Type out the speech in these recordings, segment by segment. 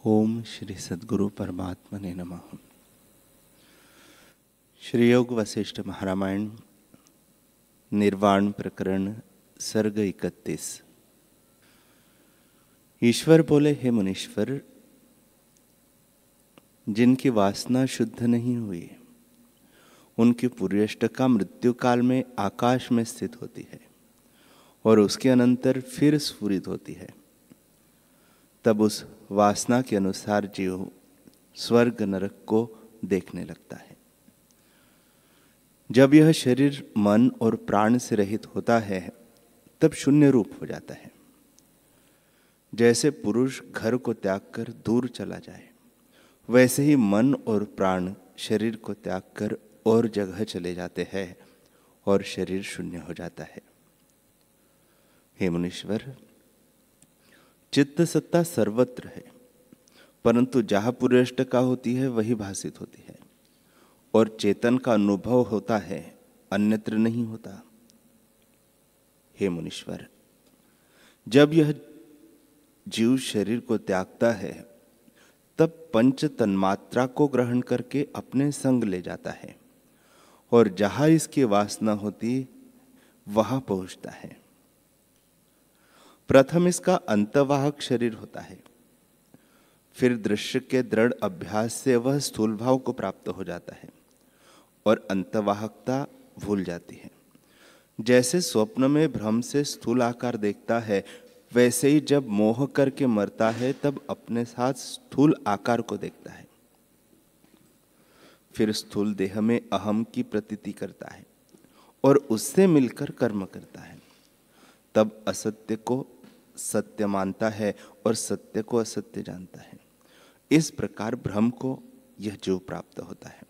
ओम श्री सद्गुरु परमात्मने नमः। श्री योग वशिष्ठ महारामायण निर्वाण प्रकरण सर्ग 31। ईश्वर बोले, हे मुनीश्वर, जिनकी वासना शुद्ध नहीं हुई उनकी पुर्यष्टका मृत्यु काल में आकाश में स्थित होती है और उसके अनंतर फिर स्फुरित होती है। तब उस वासना के अनुसार जीव स्वर्ग नरक को देखने लगता है। जब यह शरीर मन और प्राण से रहित होता है तब शून्य रूप हो जाता है। जैसे पुरुष घर को त्याग कर दूर चला जाए, वैसे ही मन और प्राण शरीर को त्याग कर और जगह चले जाते हैं और शरीर शून्य हो जाता है। हे मुनीश्वर, चित्त सत्ता सर्वत्र है, परंतु जहाँ पुर्यष्टका होती है वही भासित होती है और चेतन का अनुभव होता है, अन्यत्र नहीं होता। हे मुनीश्वर, जब यह जीव शरीर को त्यागता है तब पंच तन्मात्रा को ग्रहण करके अपने संग ले जाता है और जहाँ इसकी वासना होती वहाँ पहुँचता है। प्रथम इसका अंतवाहक शरीर होता है, फिर दृश्य के दृढ़ अभ्यास से वह स्थूल भाव को प्राप्त हो जाता है और अंतवाहकता भूल जाती है। जैसे स्वप्न में भ्रम से स्थूल आकार देखता है, वैसे ही जब मोह करके मरता है तब अपने साथ स्थूल आकार को देखता है। फिर स्थूल देह में अहम की प्रतीति करता है और उससे मिलकर कर्म करता है। तब असत्य को सत्य मानता है और सत्य को असत्य जानता है। इस प्रकार भ्रम को यह जीव प्राप्त होता है।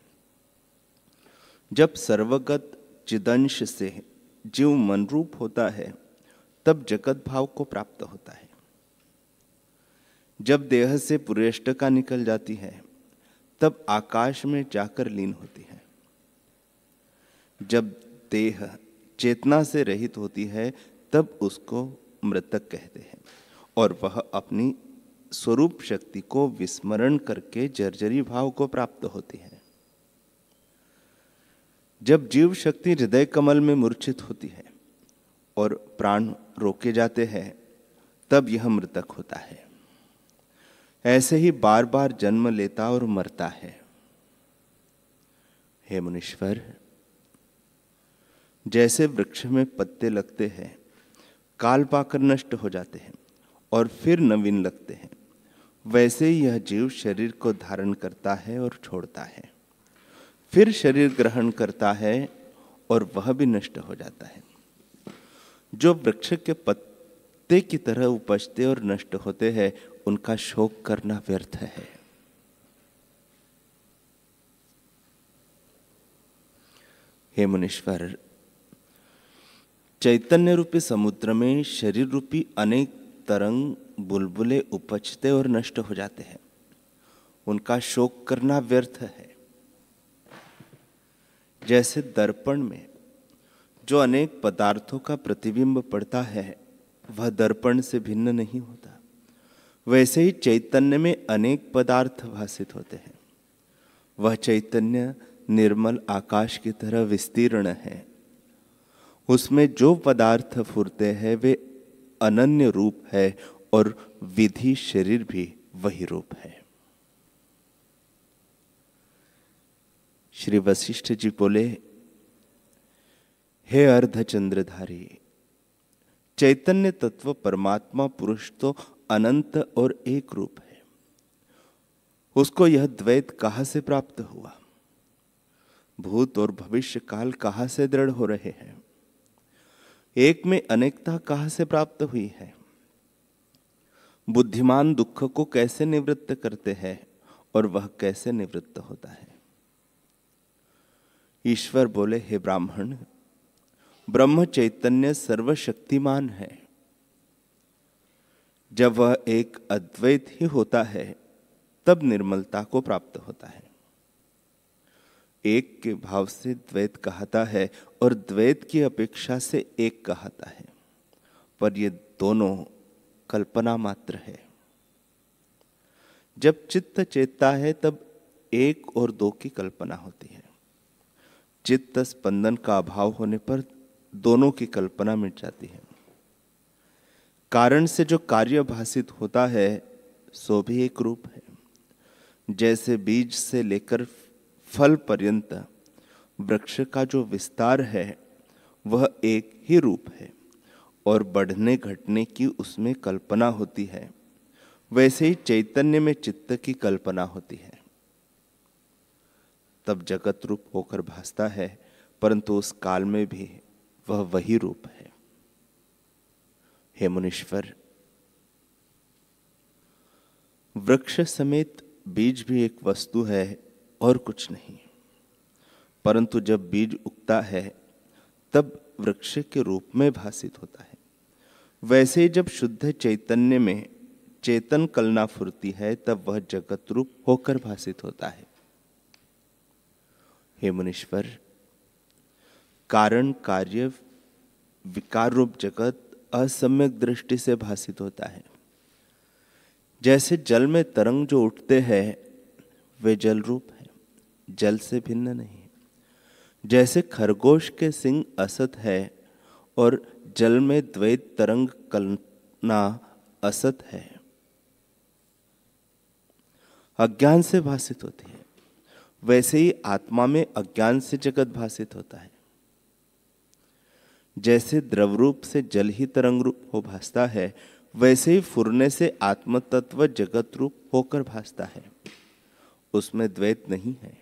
जब सर्वगत चिदंश से जीव मनरूप होता है तब जगत भाव को प्राप्त होता है। जब देह से पुर्यष्टका निकल जाती है तब आकाश में जाकर लीन होती है। जब देह चेतना से रहित होती है तब उसको मृतक कहते हैं और वह अपनी स्वरूप शक्ति को विस्मरण करके जर्जरी भाव को प्राप्त होती है। जब जीव शक्ति हृदय कमल में मूर्छित होती है और प्राण रोके जाते हैं तब यह मृतक होता है। ऐसे ही बार बार जन्म लेता और मरता है। हे मुनीश्वर, जैसे वृक्ष में पत्ते लगते हैं, काल पाकर नष्ट हो जाते हैं और फिर नवीन लगते हैं, वैसे ही यह जीव शरीर को धारण करता है और छोड़ता है, फिर शरीर ग्रहण करता है और वह भी नष्ट हो जाता है। जो वृक्ष के पत्ते की तरह उपजते और नष्ट होते हैं, उनका शोक करना व्यर्थ है। हे मुनीश्वर, चैतन्य रूपी समुद्र में शरीर रूपी अनेक तरंग बुलबुले उपजते और नष्ट हो जाते हैं। उनका शोक करना व्यर्थ है। जैसे दर्पण में जो अनेक पदार्थों का प्रतिबिंब पड़ता है, वह दर्पण से भिन्न नहीं होता, वैसे ही चैतन्य में अनेक पदार्थ भासित होते हैं। वह चैतन्य निर्मल आकाश की तरह विस्तीर्ण है। उसमें जो पदार्थ फुरते हैं वे अनन्य रूप है और विधि शरीर भी वही रूप है। श्री वशिष्ठ जी बोले, हे अर्धचंद्रधारी, चैतन्य तत्व परमात्मा पुरुष तो अनंत और एक रूप है। उसको यह द्वैत कहाँ से प्राप्त हुआ? भूत और भविष्य काल कहाँ से दृढ़ हो रहे हैं? एक में अनेकता कहाँ से प्राप्त हुई है? बुद्धिमान दुख को कैसे निवृत्त करते हैं और वह कैसे निवृत्त होता है? ईश्वर बोले, हे ब्राह्मण, ब्रह्म चैतन्य सर्वशक्तिमान है। जब वह एक अद्वैत ही होता है तब निर्मलता को प्राप्त होता है। एक के भाव से द्वैत कहता है और द्वैत की अपेक्षा से एक कहता है, पर ये दोनों कल्पना मात्र है। जब चित्त चेतता है तब एक और दो की कल्पना होती है। चित्त स्पंदन का अभाव होने पर दोनों की कल्पना मिट जाती है। कारण से जो कार्य भासित होता है सो भी एक रूप है। जैसे बीज से लेकर फल पर्यंत वृक्ष का जो विस्तार है वह एक ही रूप है और बढ़ने घटने की उसमें कल्पना होती है, वैसे ही चैतन्य में चित्त की कल्पना होती है। तब जगत रूप होकर भासता है, परंतु उस काल में भी वह वही रूप है। हे मुनीश्वर, वृक्ष समेत बीज भी एक वस्तु है और कुछ नहीं, परंतु जब बीज उगता है तब वृक्ष के रूप में भासित होता है। वैसे ही जब शुद्ध चैतन्य में चेतन कलना फुरती है तब वह जगत रूप होकर भासित होता है। हे मुनीश्वर, कारण कार्य विकार रूप जगत असम्यक दृष्टि से भासित होता है। जैसे जल में तरंग जो उठते हैं वे जल रूप है, जल से भिन्न नहीं। जैसे खरगोश के सिंग असत है और जल में द्वैत तरंग कलना असत है, अज्ञान से भासित होती है, वैसे ही आत्मा में अज्ञान से जगत भासित होता है। जैसे द्रव रूप से जल ही तरंग रूप हो भासता है, वैसे ही फुरने से आत्म तत्व जगत रूप होकर भासता है, उसमें द्वैत नहीं है।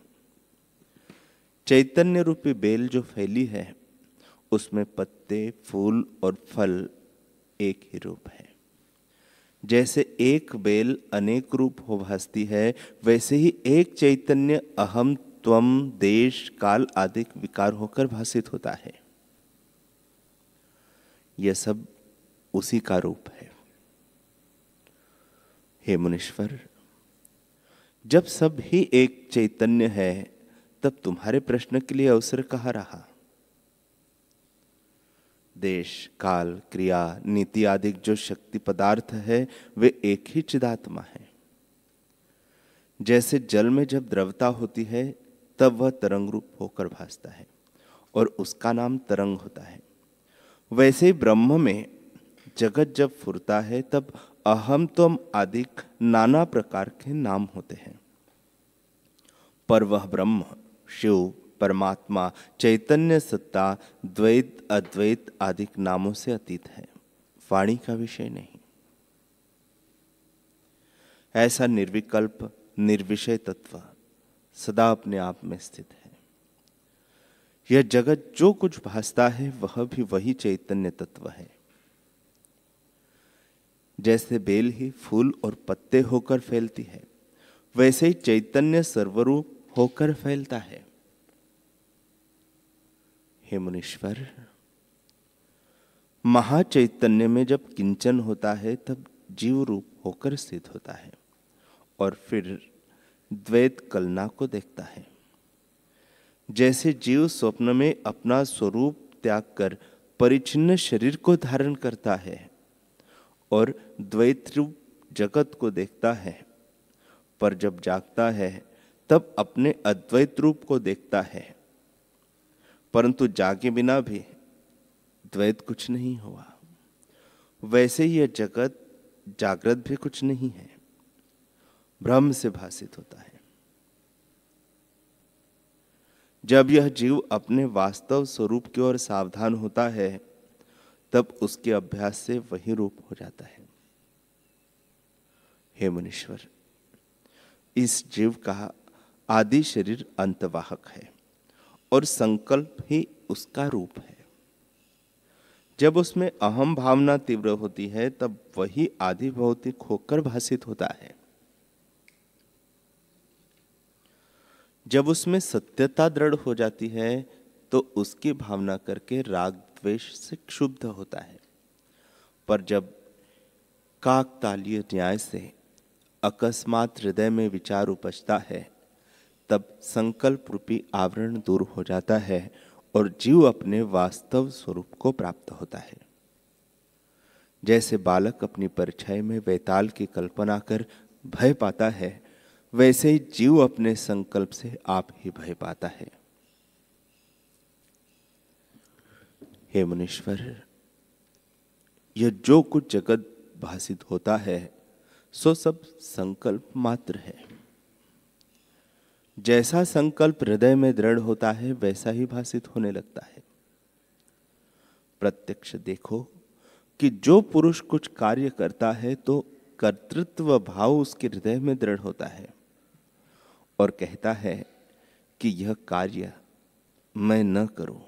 चैतन्य रूपी बेल जो फैली है उसमें पत्ते, फूल और फल एक ही रूप है। जैसे एक बेल अनेक रूप हो भासती है, वैसे ही एक चैतन्य अहम, त्वम, देश, काल आदि विकार होकर भासित होता है। यह सब उसी का रूप है। हे मुनीश्वर, जब सब ही एक चैतन्य है तब तुम्हारे प्रश्न के लिए अवसर कहाँ रहा? देश, काल, क्रिया, नीति आदि जो शक्ति पदार्थ है वे एक ही चिदात्मा है। जैसे जल में जब द्रवता होती है तब वह तरंग रूप होकर भासता है और उसका नाम तरंग होता है, वैसे ही ब्रह्म में जगत जब फुरता है तब अहम, त्वम आदि नाना प्रकार के नाम होते हैं, पर वह ब्रह्म, शिव, परमात्मा, चैतन्य सत्ता द्वैत, अद्वैत आदि नामों से अतीत है, वाणी का विषय नहीं। ऐसा निर्विकल्प निर्विषय तत्व सदा अपने आप में स्थित है। यह जगत जो कुछ भासता है वह भी वही चैतन्य तत्व है। जैसे बेल ही फूल और पत्ते होकर फैलती है, वैसे ही चैतन्य सर्वरूप होकर फैलता है। हे मुनीश्वर, महाचैतन्य में जब किंचन होता है तब जीव रूप होकर स्थित होता है और फिर द्वैत कलना को देखता है। जैसे जीव स्वप्न में अपना स्वरूप त्याग कर परिचिन्न शरीर को धारण करता है और द्वैत रूप जगत को देखता है, पर जब जागता है तब अपने अद्वैत रूप को देखता है, परंतु जागे बिना भी द्वैत कुछ नहीं हुआ। वैसे ही यह जगत जागृत भी कुछ नहीं है, भ्रम से भासित होता है। जब यह जीव अपने वास्तव स्वरूप की ओर सावधान होता है तब उसके अभ्यास से वही रूप हो जाता है। हे मुनीश्वर, इस जीव का आदि शरीर अंतवाहक है और संकल्प ही उसका रूप है। जब उसमें अहम भावना तीव्र होती है तब वही आदि भौतिक होकर भासित होता है। जब उसमें सत्यता दृढ़ हो जाती है तो उसकी भावना करके राग द्वेष से क्षुब्ध होता है, पर जब काकतालीय न्याय से अकस्मात हृदय में विचार उपजता है तब संकल्प रूपी आवरण दूर हो जाता है और जीव अपने वास्तव स्वरूप को प्राप्त होता है। जैसे बालक अपनी परछाई में वैताल की कल्पना कर भय पाता है, वैसे ही जीव अपने संकल्प से आप ही भय पाता है। हे मुनीश्वर, यह जो कुछ जगत भासित होता है सो सब संकल्प मात्र है। जैसा संकल्प हृदय में दृढ़ होता है वैसा ही भासित होने लगता है। प्रत्यक्ष देखो कि जो पुरुष कुछ कार्य करता है तो कर्तृत्व भाव उसके हृदय में दृढ़ होता है और कहता है कि यह कार्य मैं न करूं।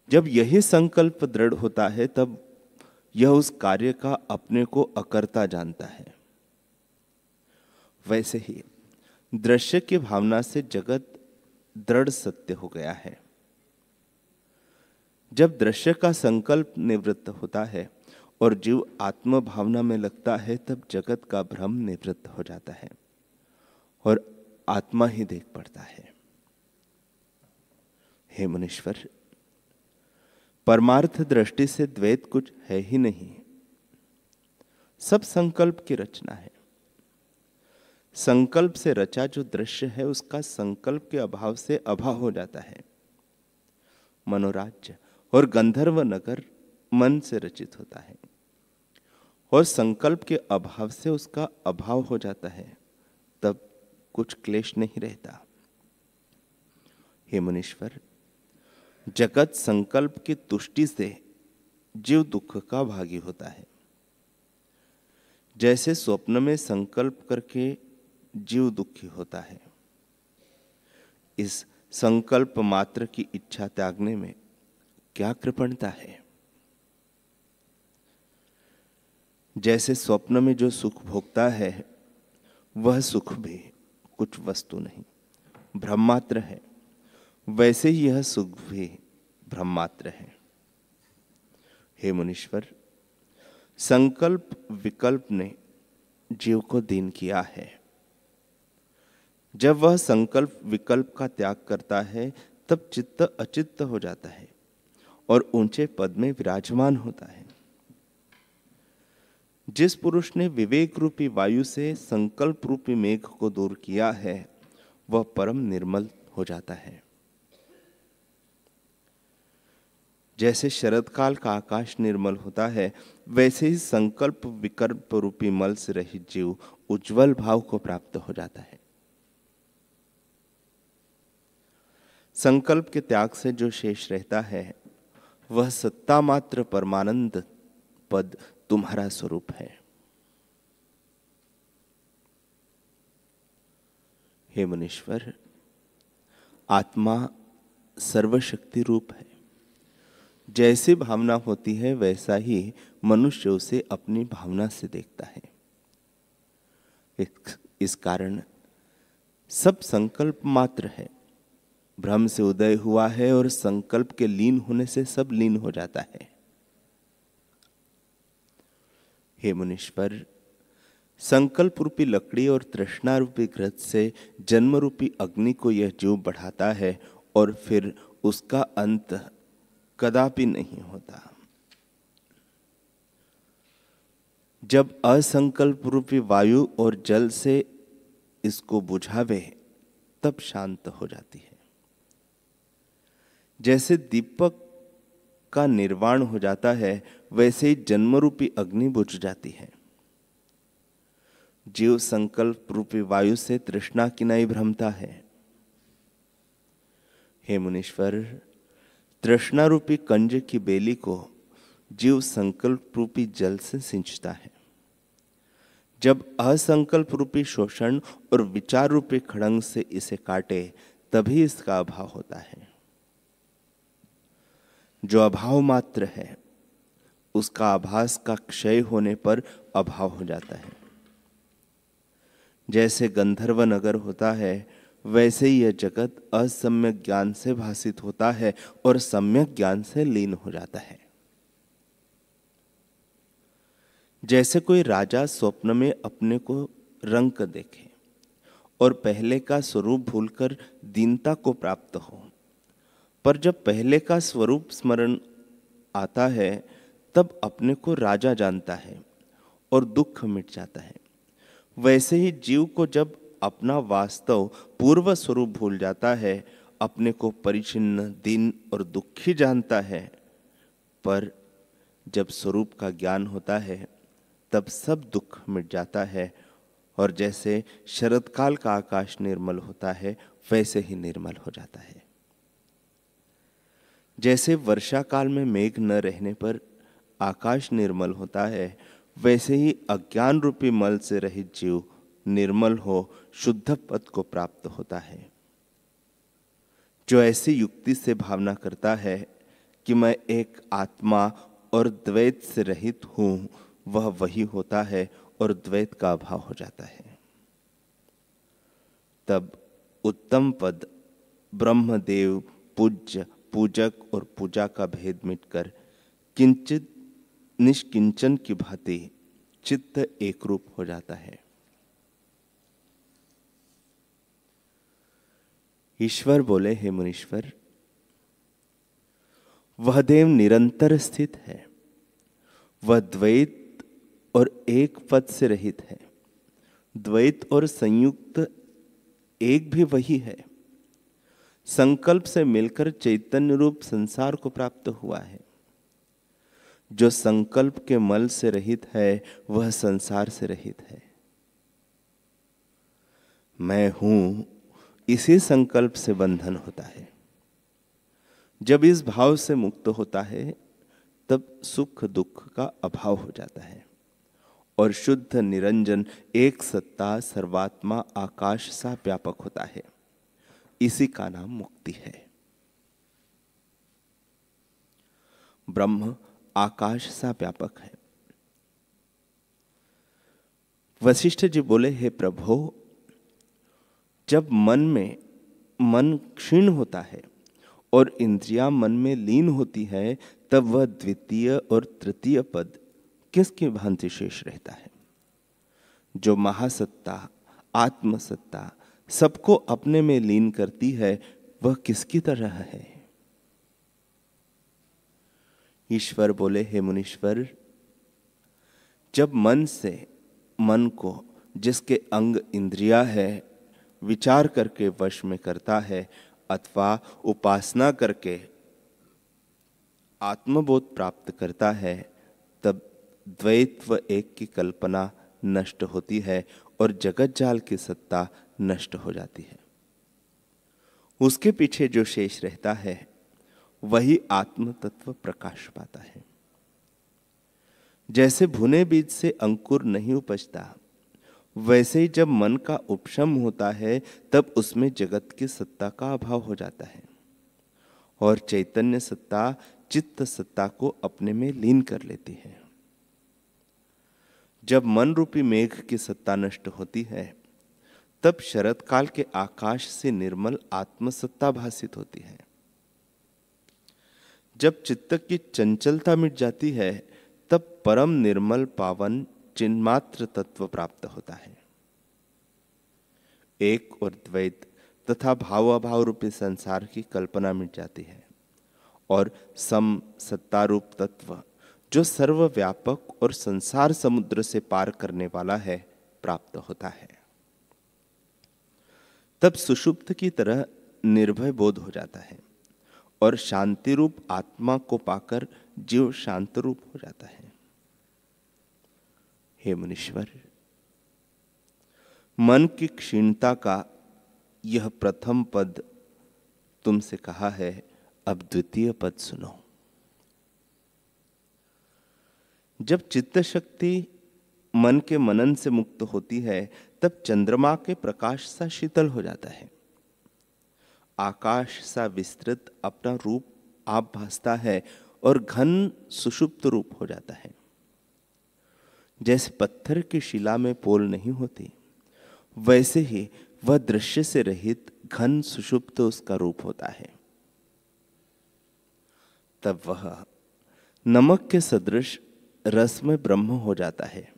जब यही संकल्प दृढ़ होता है तब यह उस कार्य का अपने को अकर्ता जानता है। वैसे ही दृश्य की भावना से जगत दृढ़ सत्य हो गया है। जब दृश्य का संकल्प निवृत्त होता है और जीव आत्म भावना में लगता है तब जगत का भ्रम निवृत्त हो जाता है और आत्मा ही देख पड़ता है। हे मुनीश्वर, परमार्थ दृष्टि से द्वैत कुछ है ही नहीं, सब संकल्प की रचना है। संकल्प से रचा जो दृश्य है उसका संकल्प के अभाव से अभाव हो जाता है। मनोराज्य और गंधर्व नगर मन से रचित होता है और संकल्प के अभाव से उसका अभाव हो जाता है, तब कुछ क्लेश नहीं रहता। हे मुनीश्वर, जगत संकल्प की तुष्टि से जीव दुख का भागी होता है। जैसे स्वप्न में संकल्प करके जीव दुखी होता है, इस संकल्प मात्र की इच्छा त्यागने में क्या कृपणता है। जैसे स्वप्न में जो सुख भोगता है वह सुख भी कुछ वस्तु नहीं, भ्रम मात्र है, वैसे ही यह सुख भी भ्रम मात्र है। हे मुनीश्वर, संकल्प विकल्प ने जीव को दीन किया है। जब वह संकल्प विकल्प का त्याग करता है तब चित्त अचित्त हो जाता है और ऊंचे पद में विराजमान होता है। जिस पुरुष ने विवेक रूपी वायु से संकल्प रूपी मेघ को दूर किया है वह परम निर्मल हो जाता है। जैसे शरद काल का आकाश निर्मल होता है वैसे ही संकल्प विकल्प रूपी मल से रहित जीव उज्जवल भाव को प्राप्त हो जाता है। संकल्प के त्याग से जो शेष रहता है वह सत्ता मात्र परमानंद पद तुम्हारा स्वरूप है। हे मुनीश्वर, आत्मा सर्वशक्ति रूप है। जैसी भावना होती है वैसा ही मनुष्य उसे अपनी भावना से देखता है। इस कारण सब संकल्प मात्र है, भ्रम से उदय हुआ है और संकल्प के लीन होने से सब लीन हो जाता है। हे मुनीश्वर, संकल्प रूपी लकड़ी और तृष्णा रूपी घृत से जन्म रूपी अग्नि को यह जीव बढ़ाता है और फिर उसका अंत कदापि नहीं होता। जब असंकल्प रूपी वायु और जल से इसको बुझावे तब शांत हो जाती है। जैसे दीपक का निर्वाण हो जाता है वैसे ही जन्म रूपी अग्नि बुझ जाती है। जीव संकल्प रूपी वायु से तृष्णा की नहीं भ्रमता है। हे मुनीश्वर, तृष्णा रूपी कंज की बेली को जीव संकल्प रूपी जल से सिंचता है। जब असंकल्प रूपी शोषण और विचार रूपी खड़ंग से इसे काटे तभी इसका अभाव होता है। जो अभाव मात्र है उसका आभास का क्षय होने पर अभाव हो जाता है। जैसे गंधर्व नगर होता है वैसे ही यह जगत असम्यक ज्ञान से भासित होता है और सम्यक ज्ञान से लीन हो जाता है। जैसे कोई राजा स्वप्न में अपने को रंक देखे और पहले का स्वरूप भूलकर दीनता को प्राप्त हो, पर जब पहले का स्वरूप स्मरण आता है तब अपने को राजा जानता है और दुख मिट जाता है। वैसे ही जीव को जब अपना वास्तव पूर्व स्वरूप भूल जाता है, अपने को परिचिन्न, दीन और दुखी जानता है, पर जब स्वरूप का ज्ञान होता है तब सब दुख मिट जाता है, और जैसे शरदकाल का आकाश निर्मल होता है वैसे ही निर्मल हो जाता है। जैसे वर्षा काल में मेघ न रहने पर आकाश निर्मल होता है, वैसे ही अज्ञान रूपी मल से रहित जीव निर्मल हो शुद्ध पद को प्राप्त होता है। जो ऐसी युक्ति से भावना करता है कि मैं एक आत्मा और द्वैत से रहित हूं, वह वही होता है और द्वैत का अभाव हो जाता है। तब उत्तम पद ब्रह्मदेव, पूज्य, पूजक और पूजा का भेद मिटकर किंचित निष्किंचन की भांति चित्त एक रूप हो जाता है। ईश्वर बोले, हे मुनीश्वर, वह देव निरंतर स्थित है, वह द्वैत और एक पद से रहित है। द्वैत और संयुक्त एक भी वही है। संकल्प से मिलकर चैतन्य रूप संसार को प्राप्त हुआ है। जो संकल्प के मल से रहित है वह संसार से रहित है। मैं हूं, इसी संकल्प से बंधन होता है। जब इस भाव से मुक्त होता है तब सुख दुख का अभाव हो जाता है और शुद्ध निरंजन एक सत्ता सर्वात्मा आकाश सा व्यापक होता है। इसी का नाम मुक्ति है। ब्रह्म आकाश सा व्यापक है। वशिष्ठ जी बोले, हे प्रभु, जब मन क्षीण होता है और इंद्रियां मन में लीन होती है, तब वह द्वितीय और तृतीय पद किसकी भांति शेष रहता है? जो महासत्ता, आत्मसत्ता सबको अपने में लीन करती है, वह किसकी तरह है? ईश्वर बोले, हे मुनीश्वर, जब मन को जिसके अंग इंद्रिया है विचार करके वश में करता है अथवा उपासना करके आत्मबोध प्राप्त करता है, तब द्वैत व एक की कल्पना नष्ट होती है और जगत जाल की सत्ता नष्ट हो जाती है। उसके पीछे जो शेष रहता है वही आत्म तत्व प्रकाश पाता है। जैसे भुने बीज से अंकुर नहीं उपजता, वैसे ही जब मन का उपशम होता है तब उसमें जगत की सत्ता का अभाव हो जाता है और चैतन्य सत्ता चित्त सत्ता को अपने में लीन कर लेती है। जब मन रूपी मेघ की सत्ता नष्ट होती है, तब शरद काल के आकाश से निर्मल आत्मसत्ता भासित होती है। जब चित्त की चंचलता मिट जाती है, तब परम निर्मल पावन चिन्मात्र तत्व प्राप्त होता है। एक और द्वैत तथा भाव अभाव रूपी संसार की कल्पना मिट जाती है और सम सत्तारूप तत्व जो सर्वव्यापक और संसार समुद्र से पार करने वाला है प्राप्त होता है। तब सुषुप्त की तरह निर्भय बोध हो जाता है और शांति रूप आत्मा को पाकर जीव शांत रूप हो जाता है। हे मुनीश्वर, मन की क्षीणता का यह प्रथम पद तुमसे कहा है, अब द्वितीय पद सुनो। जब चित्त शक्ति मन के मनन से मुक्त होती है, तब चंद्रमा के प्रकाश सा शीतल हो जाता है। आकाश सा विस्तृत अपना रूप आप भासता है और घन सुषुप्त रूप हो जाता है। जैसे पत्थर की शिला में पोल नहीं होती, वैसे ही वह दृश्य से रहित घन सुषुप्त उसका रूप होता है। तब वह नमक के सदृश रस में ब्रह्म हो जाता है।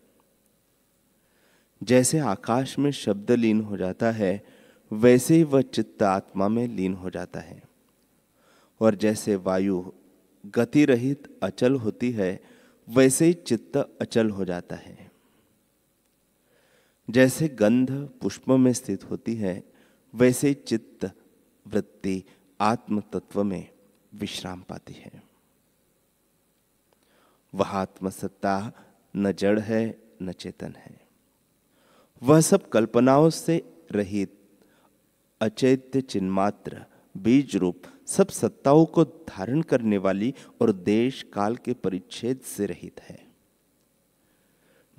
जैसे आकाश में शब्द लीन हो जाता है, वैसे ही वह चित्त आत्मा में लीन हो जाता है। और जैसे वायु गति रहित अचल होती है, वैसे ही चित्त अचल हो जाता है। जैसे गंध पुष्प में स्थित होती है, वैसे चित्त वृत्ति आत्म तत्व में विश्राम पाती है। वह आत्मसत्ता न जड़ है न चेतन है। वह सब कल्पनाओं से रहित अचैत्य चिन्मात्र बीज रूप सब सत्ताओं को धारण करने वाली और देश काल के परिच्छेद से रहित है।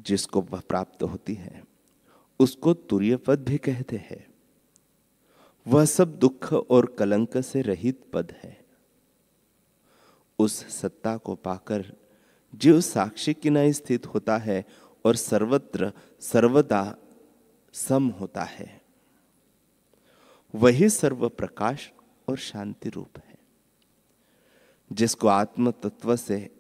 जिसको वह प्राप्त होती है उसको तुरीय पद भी कहते हैं। वह सब दुख और कलंक से रहित पद है। उस सत्ता को पाकर जीव साक्षी की नय स्थित होता है और सर्वत्र सर्वदा सम होता है। वही सर्व प्रकाश और शांति रूप है। जिसको आत्म तत्व से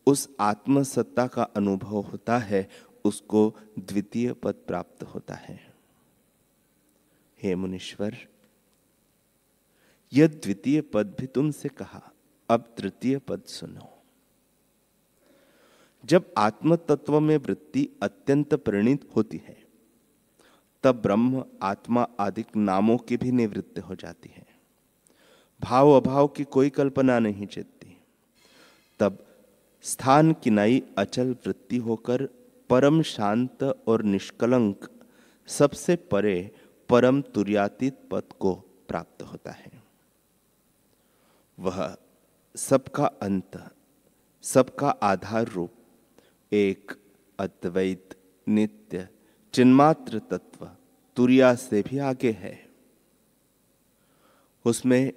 उस आत्म सत्ता का अनुभव होता है उसको द्वितीय पद प्राप्त होता है। हे मुनीश्वर, यह द्वितीय पद भी तुमसे कहा, अब तृतीय पद सुनो। जब आत्म तत्व में वृत्ति अत्यंत परिणित होती है तब ब्रह्म आत्मा आदि नामों की भी निवृत्ति हो जाती है। भाव अभाव की कोई कल्पना नहीं चलती। तब स्थान किनाई अचल वृत्ति होकर परम शांत और निष्कलंक सबसे परे परम तुर्यातीत पद को प्राप्त होता है। वह सबका अंत, सबका आधार रूप एक अद्वैत नित्य चिन्मात्र तत्व तुरिया से भी आगे है। उसमें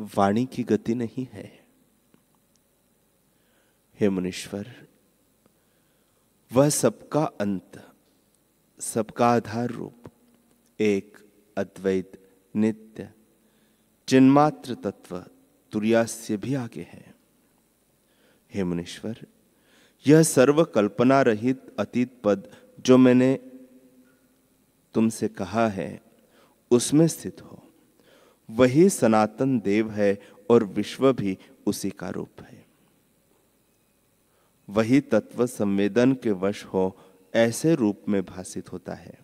वाणी की गति नहीं है। हे मुनीश्वर, वह सबका अंत, सबका आधार रूप एक अद्वैत नित्य चिन्मात्र तत्व तुरिया से भी आगे है। हे मुनीश्वर, यह सर्व कल्पना रहित अतीत पद जो मैंने तुमसे कहा है उसमें स्थित हो। वही सनातन देव है और विश्व भी उसी का रूप है। वही तत्व संवेदन के वश हो ऐसे रूप में भासित होता है,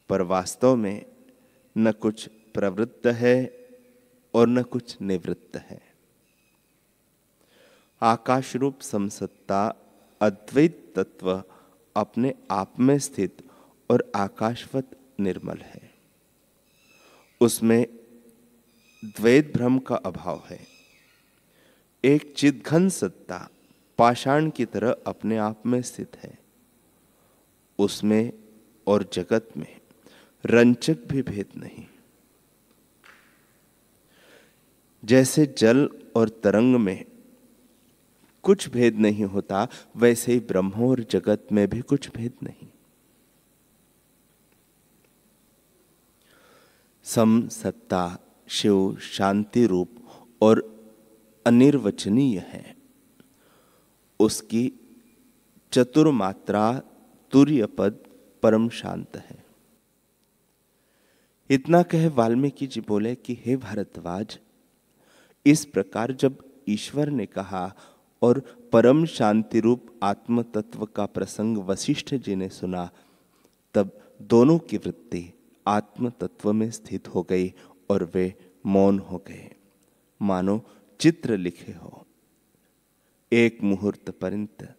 पर वास्तव में न कुछ प्रवृत्त है और न कुछ निवृत्त है। आकाश रूप समसत्ता अद्वैत तत्व अपने आप में स्थित और आकाशवत निर्मल है। उसमें द्वैत भ्रम का अभाव है। एक चिद्घन सत्ता पाषाण की तरह अपने आप में स्थित है। उसमें और जगत में रंचक भी भेद नहीं। जैसे जल और तरंग में कुछ भेद नहीं होता, वैसे ही ब्रह्म और जगत में भी कुछ भेद नहीं। सम सत्ता शिव शांति रूप और अनिर्वचनीय है। उसकी चतुर्मात्रा तुर्य पद परम शांत है। इतना कह वाल्मीकि जी बोले कि हे भारद्वाज, इस प्रकार जब ईश्वर ने कहा और परम शांति रूप आत्म तत्व का प्रसंग वशिष्ठ जी ने सुना, तब दोनों की वृत्ति आत्म तत्व में स्थित हो गई और वे मौन हो गए, मानो चित्र लिखे हो। एक मुहूर्त पर्यंत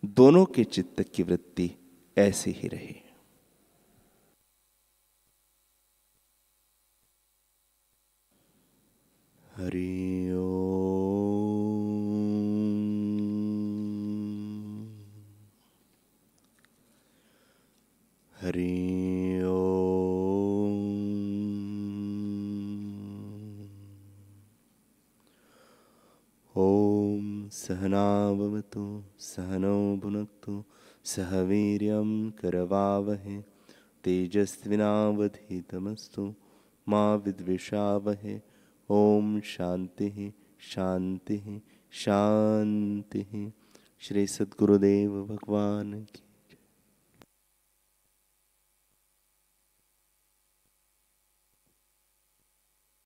दोनों के चित्त की वृत्ति ऐसी ही रही। हरि ओम। हरि ओम। ओम सहना भवतु सहनौ भुनक्तु सह वीर्यं करवावहे तेजस्विनावधीतमस्तु मा विद्विषावहे। ओम शांति शांति शांति। श्री सद्गुरुदेव भगवान की